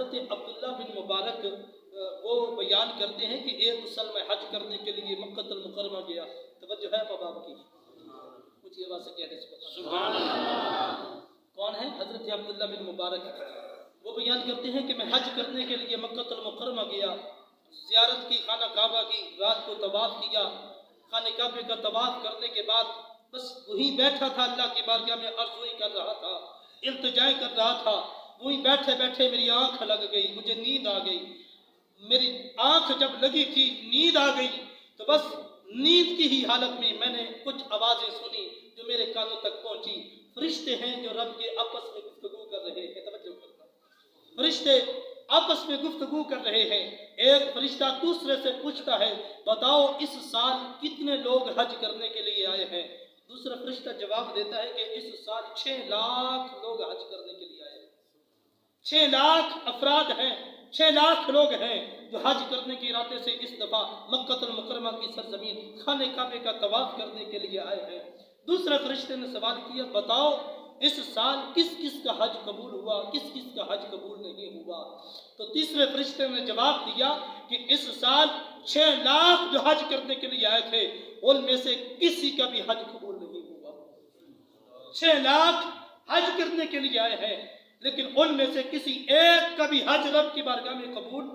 حضرت عبداللہ بن مبارک وہ بیان کرتے ہیں کہ ایک سال میں حج کرنے کے لیے مکہ المکرمہ گیا. توجہ ہے باب کی؟ کچھ یہ بات سے کہہ رہے سبحان اللہ. کون ہے؟ حضرت عبداللہ بن مبارک. وہ بیان کرتے ہیں کہ میں حج کرنے کے لیے مکہ المکرمہ گیا, زیارت کی خانہ کعبہ کی, رات کو طواف کیا. خانہ کعبے کا طواف کرنے کے بعد بس وہیں بیٹھا تھا, اللہ کی بارگاہ میں عرض کر رہا تھا, التجائے کر رہا تھا. وہیں بیٹھے بیٹھے میری آنکھ لگ گئی, مجھے نیند آ گئی. میری آنکھ جب لگی تھی نیند آ گئی, تو بس نیند کی ہی حالت میں نے کچھ آوازیں سنی جو میرے کانوں تک پہنچی. فرشتے ہیں جو رب کے آپس میں گفتگو کر رہے ہیں. توجہ کرنا, فرشتے آپس میں گفتگو کر رہے ہیں. ایک فرشتہ دوسرے سے پوچھتا ہے بتاؤ اس سال کتنے لوگ حج کرنے کے لیے آئے ہیں. دوسرا فرشتہ جواب دیتا ہے کہ اس سال 6 لاکھ لوگ حج کرنے کے لیے آئے ہیں. 6 لاکھ افراد ہیں, 6 لاکھ لوگ ہیں جو حج کرنے کے ارادے سے اس دفعہ مکہ المکرمہ کی سرزمین خانہ کعبے کا طواف کرنے کے لیے آئے ہیں. دوسرے فرشتے نے سوال کیا بتاؤ اس سال کس کس کا حج قبول ہوا, کس کس کا حج قبول نہیں ہوا. تو تیسرے فرشتے نے جواب دیا کہ اس سال 6 لاکھ جو حج کرنے کے لیے آئے تھے ان میں سے کسی کا بھی حج قبول نہیں ہوا. 6 لاکھ حج کرنے کے لیے آئے ہیں لیکن ان میں سے کسی ایک کا بھی حج رب کی بارگاہ میں قبول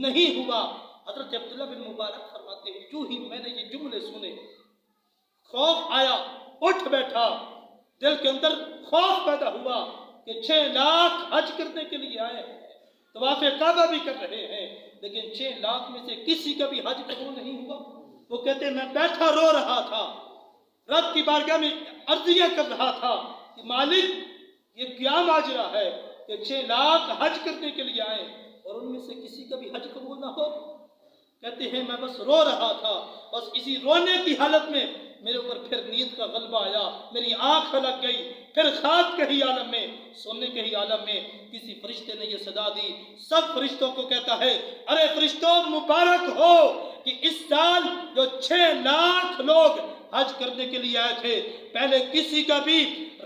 نہیں ہوا. حضرت عبداللہ بن مبارک فرماتے ہیں جو ہی میں نے یہ جملے سنے خوف آیا, اٹھ بیٹھا. دل کے اندر خوف پیدا ہوا کہ 6 لاکھ حج کرنے کے لیے آئے ہیں, طواف کعبہ بھی کر رہے ہیں, لیکن 6 لاکھ میں سے کسی کا بھی حج قبول نہیں ہوا. وہ کہتے ہیں میں بیٹھا رو رہا تھا, رب کی بارگاہ میں عرضیہ کر رہا تھا کہ مالک یہ کیا ماجرا ہے کہ 6 لاکھ حج کرنے کے لیے آئے اور ان میں سے کسی کا بھی حج قبول نہ ہو. کہتے ہیں میں بس رو رہا تھا, بس اسی رونے کی حالت میں میرے اوپر پھر نیند کا غلبہ آیا, میری آنکھ لگ گئی. پھر خواب کے ہی عالم میں, سونے کے ہی عالم میں کسی فرشتے نے یہ صدا دی. سب فرشتوں کو کہتا ہے ارے فرشتوں مبارک ہو کہ اس سال جو 6 لاکھ لوگ حج کرنے کے لیے آئے تھے پہلے کسی کا بھی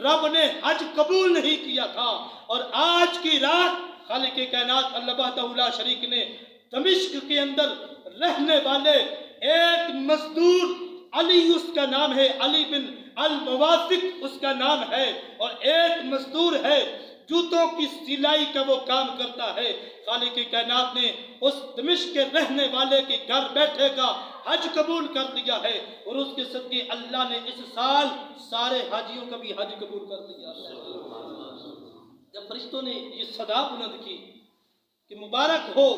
رب نے حج قبول نہیں کیا تھا, اور آج کی رات خالق کائنات اللہ وحدہ لا شریک نے دمشق کے اندر رہنے والے ایک مزدور علی اس کا نام ہے, علی بن الموافق اس کا نام ہے, اور ایک مزدور ہے جوتوں کی سلائی کا وہ کام کرتا ہے. خالق کائنات نے اس دمشق کے رہنے والے کے گھر بیٹھے کا حج قبول کر لیا ہے, اور اس کے صدقے اللہ نے اس سال سارے حاجیوں کا بھی حج قبول کر لیا ہے. جب فرشتوں نے یہ صدا بلند کی کہ مبارک ہو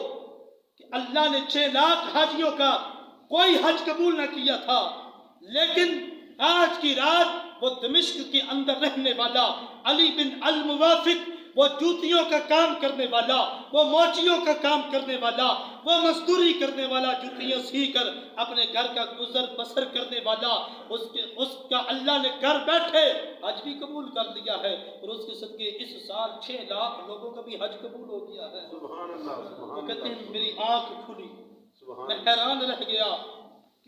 کہ اللہ نے 6 لاکھ حاجیوں کا کوئی حج قبول نہ کیا تھا, لیکن آج کی رات وہ دمشق کے اندر رہنے والا علی بن الموافق, وہ جوتیوں کا کام کرنے والا, وہ موچیوں کا کام کرنے والا, وہ مزدوری کرنے والا, جوتیاں سی کر اپنے گھر کا گزر بسر کرنے والا, اس کا اللہ نے گھر بیٹھے حج بھی قبول کر دیا ہے, اور اس کے صدقے اس سال 6 لاکھ لوگوں کا بھی حج قبول ہو گیا ہے. وہ کہتے ہیں میری آنکھ کھلی, میں حیران رہ گیا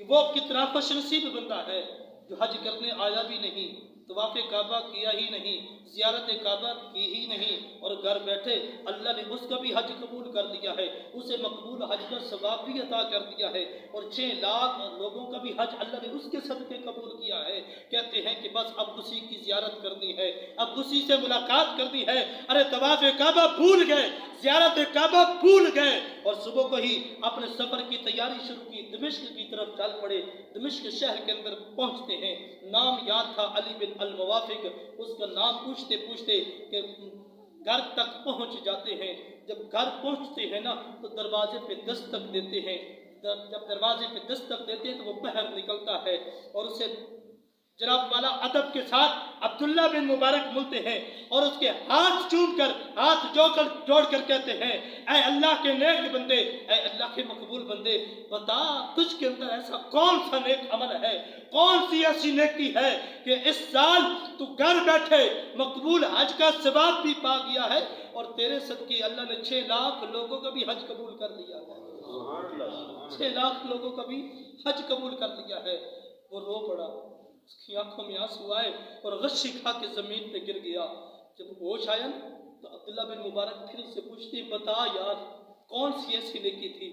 کہ وہ کتنا خوش نصیب بندہ ہے جو حج کرنے آیا بھی نہیں, طواف کعبہ کیا ہی نہیں, زیارت کعبہ کی ہی نہیں, اور گھر بیٹھے اللہ نے اس کا بھی حج قبول کر دیا ہے, اسے مقبول حج کا ثواب بھی عطا کر دیا ہے, اور 6 لاکھ لوگوں کا بھی حج اللہ نے اس کے صدقے قبول کیا ہے. کہتے ہیں کہ بس اب اسی کی زیارت کرنی ہے, اب اسی سے ملاقات کرنی ہے. ارے طواف کعبہ بھول گئے, زیارت کعبہ بھول گئے, اور صبح کو ہی اپنے سفر کی تیاری شروع کی, دمشق کی طرف چل پڑے. دمشق شہر کے اندر پہنچتے ہیں, نام یاد تھا علی بن الموافق, اس کا نام پوچھتے پوچھتے کہ گھر تک پہنچ جاتے ہیں. جب گھر پہنچتے ہیں نا تو دروازے پہ دستک دیتے ہیں, جب دروازے پہ دستک دیتے ہیں تو وہ باہر نکلتا ہے, اور اسے جناب والا ادب کے ساتھ عبداللہ بن مبارک ملتے ہیں, اور اس کے ہاتھ چوم کر, ہاتھ جوڑ کر کہتے ہیں اے اللہ کے نیک بندے, اے اللہ کے مقبول بندے, بتا تجھ کے اندر ایسا کون سا نیک عمل ہے, کون سی ایسی نیکی ہے کہ اس سال تو گھر بیٹھے مقبول حج کا ثواب بھی پا گیا ہے, اور تیرے صدقے اللہ نے 6 لاکھ لوگوں کا بھی حج قبول کر لیا ہے, 6 لاکھ لوگوں کا بھی حج قبول کر لیا ہے. وہ رو پڑا, اس کی آنکھوں میں آنسو آئے اور غشی کھا کے زمین پہ گر گیا. جب ہوش آیا نا تو عبداللہ بن مبارک پھر اس سے پوچھتے ہیں بتا یار کون سی ایسی نیکی تھی،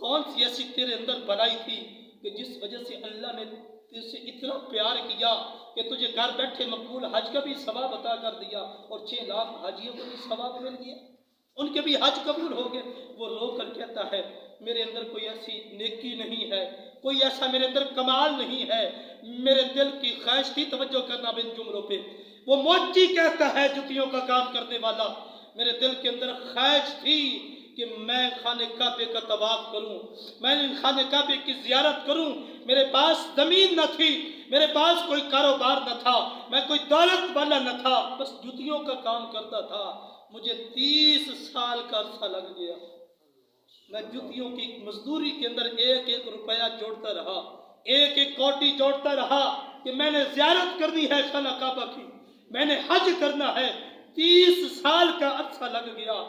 کون سی ایسی تیرے اندر بھلائی تھی کہ جس وجہ سے اللہ نے تجھ سے اتنا پیار کیا کہ تجھے گھر بیٹھے مقبول حج کا بھی ثواب عطا کر دیا اور 6 لاکھ حاجیوں کو بھی ثواب مل گیا، ان کے بھی حج قبول ہو گئے۔ وہ رو کر کہتا ہے میرے اندر کوئی ایسی نیکی نہیں ہے، کوئی ایسا میرے اندر کمال نہیں ہے، میرے دل کی خواہش تھی، توجہ کرنا ان جملوں پہ، وہ موچی کہتا ہے جوتیوں کا کام کرنے والا، میرے دل کے اندر خواہش تھی کہ میں خانہ کعبے کا طواف کروں، میں خانہ کعبے کی زیارت کروں، میرے پاس زمین نہ تھی، میرے پاس کوئی کاروبار نہ تھا، میں کوئی دولت والا نہ تھا، بس جوتیوں کا کام کرتا تھا، مجھے 30 سال کا عرصہ لگ گیا، میں جوتیوں کی مزدوری کے اندر 1-1 روپیہ جوڑتا رہا، 1-1 کوٹی جوڑتا رہا کہ میں نے زیارت کرنی ہے خانہ کعبہ کی، میں نے حج کرنا ہے، 30 سال کا عرصہ لگ گیا۔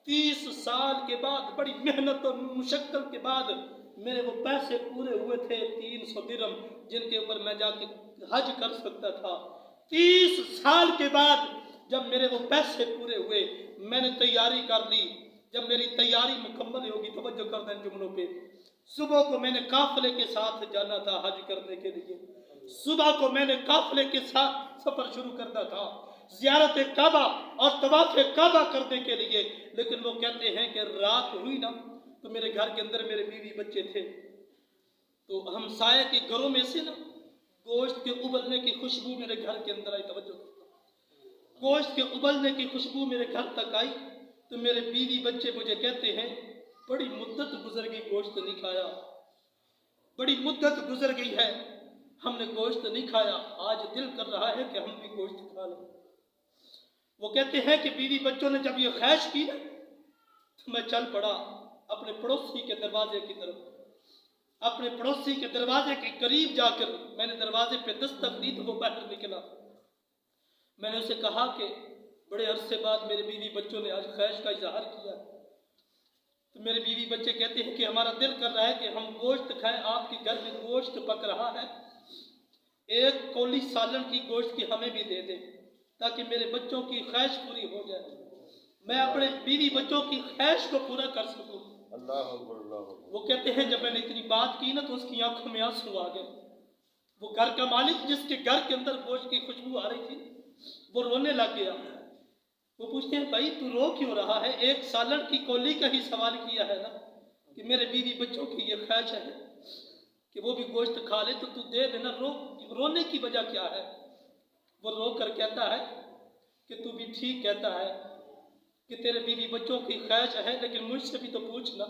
30 سال کے بعد بڑی محنت اور مشقت کے بعد میرے وہ پیسے پورے ہوئے تھے 300 درہم جن کے اوپر میں جا کے حج کر سکتا تھا۔ 30 سال کے بعد جب میرے وہ پیسے پورے ہوئے میں نے تیاری کر لی، جب میری تیاری مکمل ہوگی، توجہ کر دیں جملوں پہ، صبح کو میں نے قافلے کے ساتھ جانا تھا حج کرنے کے لیے، صبح کو میں نے قافلے کے ساتھ سفر شروع کرنا تھا زیارت کعبہ اور طواف کعبہ کرنے کے لیے، لیکن وہ کہتے ہیں کہ رات ہوئی نا تو میرے گھر کے اندر میرے بیوی بچے تھے، تو ہمسائے کے گھروں میں سے نا گوشت کے ابلنے کی خوشبو میرے گھر کے اندر آئی، توجہ گوشت کے ابلنے کی خوشبو میرے گھر تک آئی، تو میرے بیوی بچے مجھے کہتے ہیں بڑی مدت گزر گئی گوشت نہیں کھایا، بڑی مدت گزر گئی ہے ہم نے گوشت نہیں کھایا، آج دل کر رہا ہے کہ ہم بھی گوشت کھا لیں۔ وہ کہتے ہیں کہ بیوی بچوں نے جب یہ خواہش کی تو میں چل پڑا اپنے پڑوسی کے دروازے کی طرف، اپنے پڑوسی کے دروازے کے قریب جا کر میں نے دروازے پہ دستک دی تو وہ باہر نکلا، میں نے اسے کہا کہ بڑے عرصے بعد میرے بیوی بچوں نے آج خواہش کا اظہار کیا، تو میرے بیوی بچے کہتے ہیں کہ ہمارا دل کر رہا ہے کہ ہم گوشت کھائیں، آپ کے گھر میں گوشت پک رہا ہے، 1 کولی سالن کی گوشت کی ہمیں بھی دے دیں تاکہ میرے بچوں کی خواہش پوری ہو جائے، میں اپنے بیوی بچوں کی خواہش کو پورا کر سکوں۔ وہ کہتے ہیں جب میں نے اتنی بات کی نا تو اس کی آنکھوں میں آنسو آ گئے، وہ گھر کا مالک جس کے گھر کے اندر گوشت کی خوشبو آ رہی تھی وہ رونے لگ گیا۔ وہ پوچھتے ہیں بھائی تو رو کیوں رہا ہے، 1 سالن کی کولی کا ہی سوال کیا ہے نا کہ میرے بیوی بچوں کی یہ خواہش ہے کہ وہ بھی گوشت کھا لے تو دے دینا، رونے کی وجہ کیا ہے؟ وہ رو کر کہتا ہے کہ تو بھی ٹھیک کہتا ہے کہ تیرے بیوی بچوں کی خواہش ہے، لیکن مجھ سے بھی تو پوچھنا،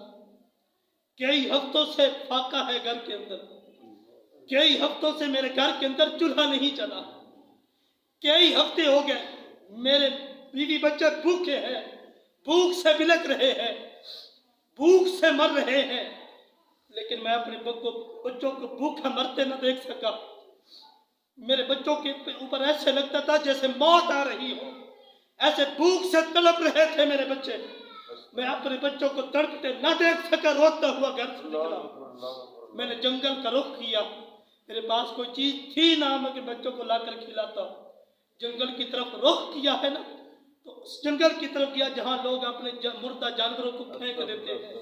کئی ہفتوں سے فاقہ ہے گھر کے اندر، کئی ہفتوں سے میرے گھر کے اندر چولہا نہیں چلا، کئی ہفتے ہو گئے میرے بیوی بچے بھوکے ہیں، بھوک سے بلک رہے ہیں، بھوک سے مر رہے ہیں، لیکن میں اپنے بچوں کو بھوکا مرتے نہ دیکھ سکا، میرے بچوں کے اوپر ایسے لگتا تھا جیسے موت آ رہی ہو، ایسے بھوک سے تڑپ رہے تھے میرے بچے، میں اپنے بچوں کو تڑپتے نہ دیکھ سکا، روتا ہوا گھر سے نکلا، میں نے جنگل کا رخ کیا، میرے پاس کوئی چیز تھی نہ میں کہ بچوں کو لا کر کھلاتا، جنگل کی طرف رخ کیا ہے نا تو اس جنگل کی طرف گیا جہاں لوگ اپنے مردہ جانوروں کو پھینک دیتے ہیں،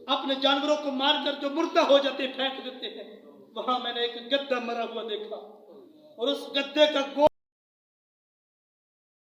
اپنے جانوروں کو مار کر جو مردہ ہو جاتے پھینک دیتے ہیں، وہاں میں نے ایک گدھا مرا ہوا دیکھا اور اس گدھے کا